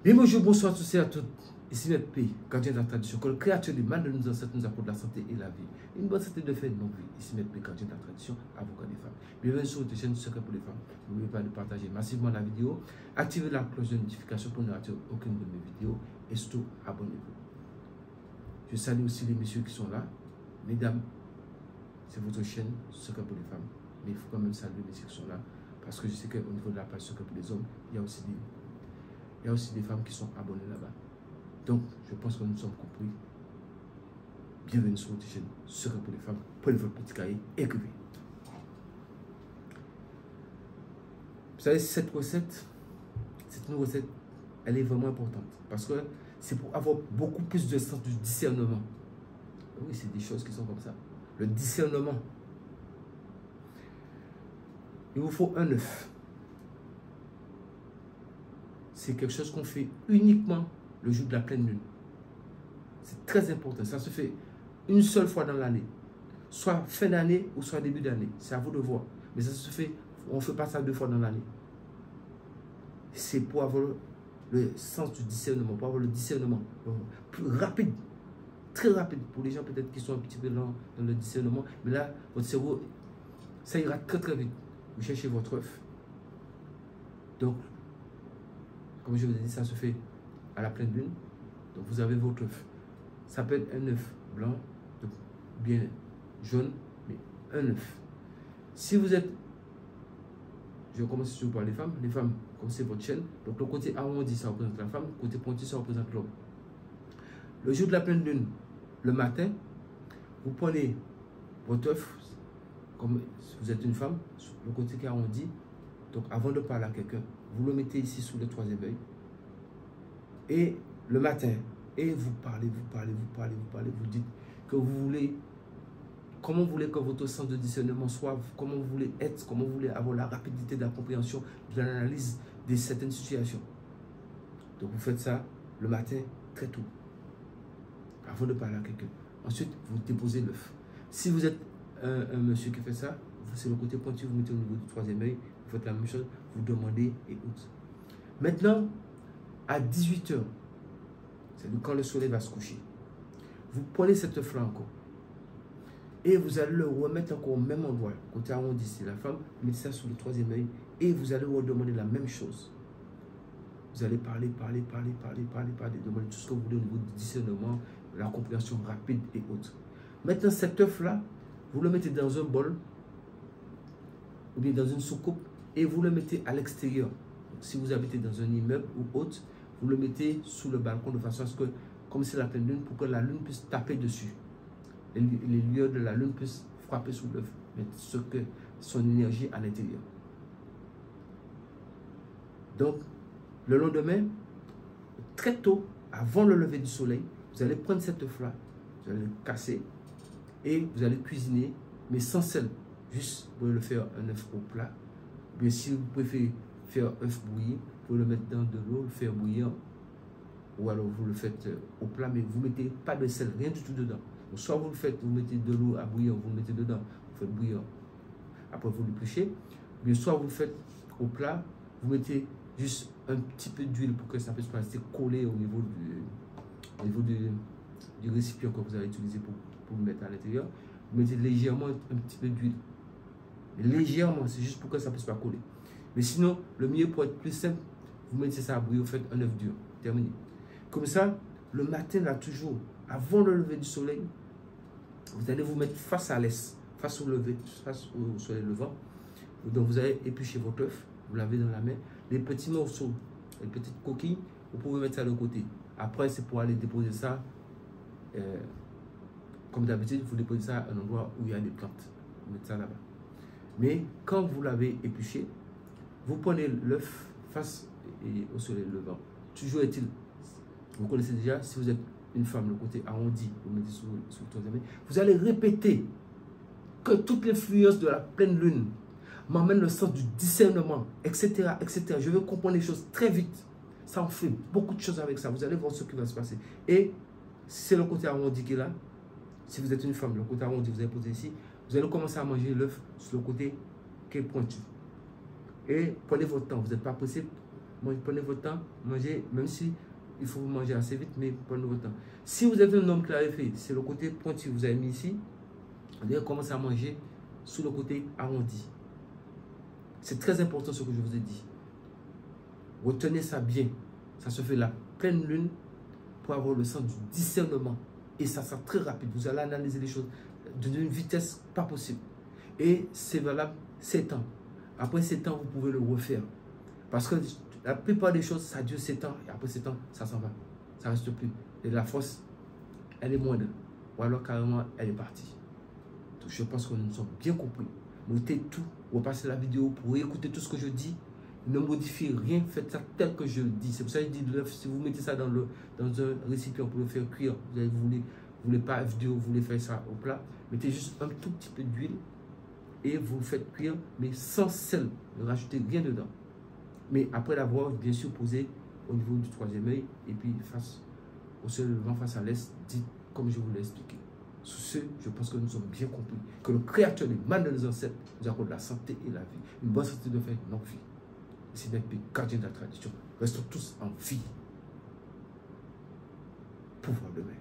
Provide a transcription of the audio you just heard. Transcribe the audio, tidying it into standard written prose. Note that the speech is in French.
Bien bonjour, bonsoir à tous et à toutes. Ici notre pays, gardien de la tradition, que le créateur du mal de nos ancêtres nous apporte la santé et la vie. Une bonne santé de faire une longue vie. Ici notre pays, gardien de la tradition, avocat des femmes. Bienvenue sur votre chaîne Secret pour les femmes. N'oubliez pas de partager massivement la vidéo, activez la cloche de notification pour ne rater aucune de mes vidéos et surtout abonnez-vous. Je salue aussi les messieurs qui sont là. Mesdames, c'est votre chaîne Secret pour les femmes. Mais il faut quand même saluer les messieurs qui sont là parce que je sais qu'au niveau de la page Secret pour les hommes, il y a aussi des femmes qui sont abonnées là-bas. Donc, je pense que nous sommes compris. Bienvenue sur votre chaîne Secret pour les femmes. Prenez votre petit cahier, écrivez. Vous savez, cette recette, c'est une recette, elle est vraiment importante. Parce que c'est pour avoir beaucoup plus de sens du discernement. Oui, c'est des choses qui sont comme ça. Le discernement. Il vous faut un œuf. C'est quelque chose qu'on fait uniquement le jour de la pleine lune. C'est très important. Ça se fait une seule fois dans l'année. Soit fin d'année ou soit début d'année. C'est à vous de voir. Mais ça se fait, on ne fait pas ça 2 fois dans l'année. C'est pour avoir le sens du discernement, pour avoir le discernement plus rapide, très rapide. Pour les gens peut-être qui sont un petit peu lents dans le discernement. Mais là, votre cerveau, ça ira très très vite. Vous cherchez votre œuf. Donc, comme je vous ai dit, ça se fait à la pleine lune. Donc vous avez votre œuf. Ça peut être un œuf blanc, donc bien jaune, mais un œuf. Si vous êtes, je vais commencer sur par les femmes, comme c'est votre chaîne, donc le côté arrondi, ça représente la femme, le côté pointu, ça représente l'homme. Le jour de la pleine lune, le matin, vous prenez votre œuf, comme si vous êtes une femme, le côté qui est arrondi, donc avant de parler à quelqu'un, vous le mettez ici sous le 3e œil. Et le matin, et vous parlez, vous dites que vous voulez, comment vous voulez que votre sens de discernement soit, comment vous voulez être, comment vous voulez avoir la rapidité de la compréhension, de l'analyse de certaines situations. Donc vous faites ça le matin très tôt, avant de parler à quelqu'un. Ensuite, vous déposez l'œuf. Si vous êtes un monsieur qui fait ça, c'est le côté pointu, vous mettez au niveau du 3e œil, vous faites la même chose, vous demandez et autres. Maintenant, à 18 h, c'est quand le soleil va se coucher, vous prenez cette œuf-là encore et vous allez le remettre encore au même endroit, côté arrondi, c'est la femme, vous mettez ça sous le 3e œil et vous allez redemander la même chose. Vous allez parler, demander tout ce que vous voulez au niveau du discernement, la compréhension rapide et autres. Maintenant, cet œuf-là, vous le mettez dans un bol ou bien dans une soucoupe et vous le mettez à l'extérieur. Si vous habitez dans un immeuble ou autre, vous le mettez sous le balcon de façon à ce que, comme c'est la pleine lune, pour que la lune puisse taper dessus. Les lueurs de la lune puissent frapper sur l'œuf, mettre son énergie à l'intérieur. Donc, le lendemain, très tôt, avant le lever du soleil, vous allez prendre cet œuf-là, vous allez le casser et vous allez cuisiner, mais sans sel. Juste, vous pouvez le faire un œuf au plat. Mais si vous préférez faire œuf bouilli, vous pouvez le mettre dans de l'eau, le faire bouillir. Ou alors vous le faites au plat, mais vous ne mettez pas de sel, rien du tout dedans. Donc, soit vous le faites, vous mettez de l'eau à bouillir, vous le mettez dedans, vous faites bouillir. Après vous l'épluchez. Mais soit vous le faites au plat, vous mettez juste un petit peu d'huile pour que ça puisse rester collé au niveau du récipient que vous allez utiliser pour le mettre à l'intérieur. Vous mettez légèrement un petit peu d'huile. Légèrement, c'est juste pour que ça ne puisse pas coller. Mais sinon, le mieux pour être plus simple, vous mettez ça à bouillir, vous faites un œuf dur. Terminé. Comme ça, le matin, là, toujours, avant le lever du soleil, vous allez vous mettre face à l'est, face au soleil levant. Donc, vous allez éplucher votre œuf, vous l'avez dans la main. Les petits morceaux, les petites coquilles, vous pouvez mettre ça de côté. Après, c'est pour aller déposer ça. Comme d'habitude, vous déposez ça à un endroit où il y a des plantes. Vous mettez ça là-bas. Mais quand vous l'avez épluché, vous prenez l'œuf face au soleil levant. Toujours est-il, vous connaissez déjà, si vous êtes une femme, le côté arrondi, vous mettez sous le 3e œil. Vous allez répéter que toute l'influence de la pleine lune m'amène le sens du discernement, etc., etc. Je veux comprendre les choses très vite. Ça en fait beaucoup de choses avec ça. Vous allez voir ce qui va se passer. Et c'est le côté arrondi qui est là. Si vous êtes une femme, le côté arrondi, vous allez poser ici. Vous allez commencer à manger l'œuf sur le côté qui est pointu. Et prenez votre temps. Vous n'êtes pas pressé. prenez votre temps, mangez, même si il faut manger assez vite, mais prenez votre temps. Si vous avez un homme clarifié, c'est le côté pointu que vous avez mis ici, vous allez commencer à manger sous le côté arrondi. C'est très important ce que je vous ai dit. Retenez ça bien. Ça se fait la pleine lune pour avoir le sens du discernement. Et ça sera très rapide. Vous allez analyser les choses d'une vitesse pas possible. Et c'est valable 7 ans. Après 7 ans, vous pouvez le refaire. Parce que la plupart des choses, ça dure 7 ans. Et après 7 ans, ça s'en va. Ça ne reste plus. Et la force, elle est moindre. Ou alors carrément, elle est partie. Donc, je pense que nous nous sommes bien compris. Notez tout. Repassez la vidéo pour écouter tout ce que je dis. Ne modifiez rien. Faites ça tel que je le dis. C'est pour ça que je dis, si vous mettez ça dans un récipient pour le faire cuire, vous voulez pas vidéo, vous voulez faire ça au plat, mettez juste un tout petit peu d'huile et vous le faites cuire, mais sans sel. Ne rajoutez rien dedans. Mais après l'avoir bien sûr posé au niveau du troisième œil et puis face au ciel levant, face à l'est, dites comme je vous l'ai expliqué. Sous ce, je pense que nous sommes bien compris que le Créateur des mal de nos ancêtres nous accorde la santé et la vie. Une bonne santé de faire une longue vie. C'est bien gardien de la tradition. Restons tous en vie. Pouvoir de mer.